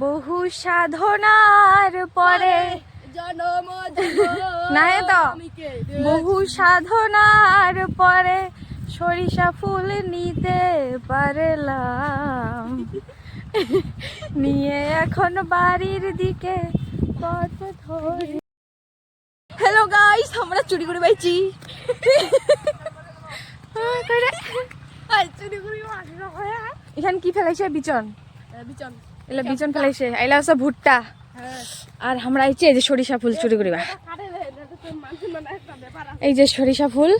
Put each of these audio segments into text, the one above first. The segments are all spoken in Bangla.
বহু সাধনার পরে না তো বহু সাধনার পরে সরিষা ফুল নিতে পারলাম, নিয়ে এখন বাড়ির দিকে পথ ধরি। হ্যালো গাইস, আমরা চুরি করে পাইছি। এখানে কি ফেলাইছে? বিচন এলা বিচন ফেলাইছে। আইলা হচ্ছে ভুট্টা, আর আমরা আইছি এই যে সরিষা ফুল চুরি করিবা। এই যে সরিষা ফুল,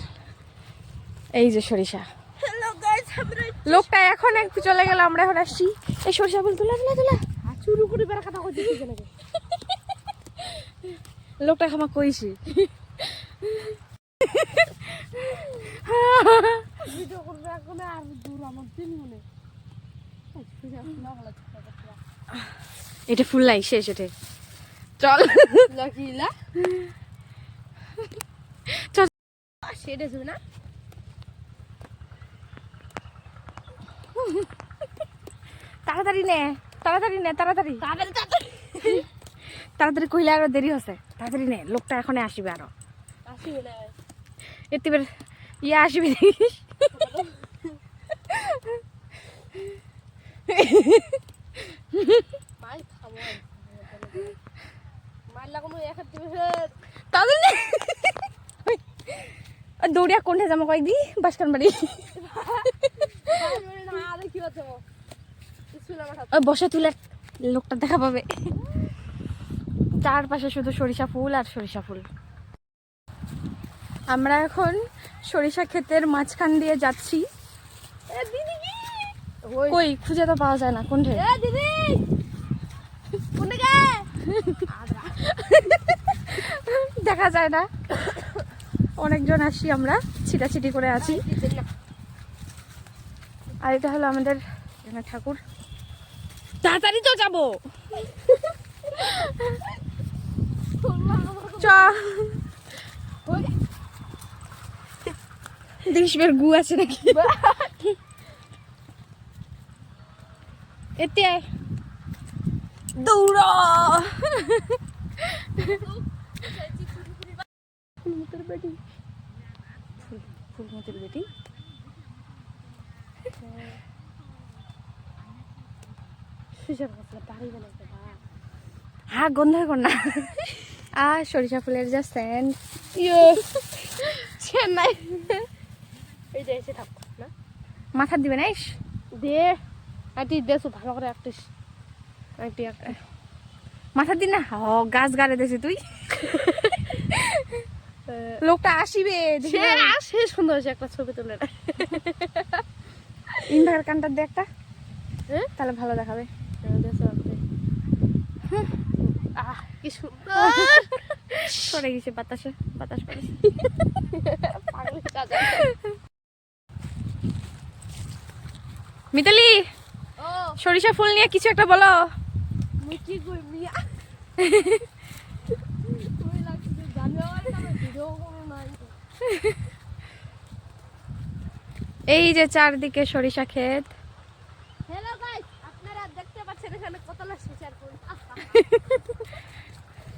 এই যে সরিষা। লোকটা এখন একটু চলে গেল, আমরা এখন আসছি। এই সরিষা ফুল তুলা তুলা তুলা চুরি করে বেড়া কথা কইছি। লোকটা ক্ষমা কইছি। এটা ফুল নাই, শেষ। এটে চল চল না। তাড়াতাড়ি নে, তাড়াতাড়ি নে, তাড়াতাড়ি তাড়াতাড়ি কইলে আরো দেরি হচ্ছে। তাড়াতাড়ি নে, লোকটা এখন আসবে। আরো এবার ইয়া আসবি। দৌড়িয়া কোনটা জামা কয় দি বাসকান বাড়ি বসে তুলে লোকটা দেখা পাবে। চারপাশে শুধু সরিষা ফুল আর সরিষা ফুল। আমরা এখন সরিষা ক্ষেতের মাঝখান দিয়ে যাচ্ছি। কই খুঁজে তো পাওয়া যায় না কোনটা। দেখা যায় না, অনেকজন আসি, আমরা ছিটাছিটি করে আছি। আর এটা হলো আমাদের ঠাকুর। তাড়াতাড়ি তো যাবো, দেশের গু আছে নাকি? এতে দৌড়। ফুলমতির বেটি, ফুলমতির বেটি। হ্যাঁ, গন্ধ কর না। আর সরিষা ফুলের যা সেন্ট। চেন্নাই মাথা দিবে না দে, দেছো ভালো করে একটিস মাথা দি না। গাছ গাড়ে দেছি তুই। লোকটা আসিবে, সে সুন্দর হয়েছে একটা ছবি তুলে। ইন্ভার কানটা দে একটা, তাহলে ভালো দেখাবে। কি সুন্দর সরে গেছে বাতাসে, বাতাস করে। মিতালি, সরিষা ফুল নিয়ে কিছু একটা বলো। এই যে চারদিকে সরিষা ক্ষেত। হ্যালো গাইস, আপনারা দেখতে পাচ্ছেন এখানে কত সরিষার ফুল।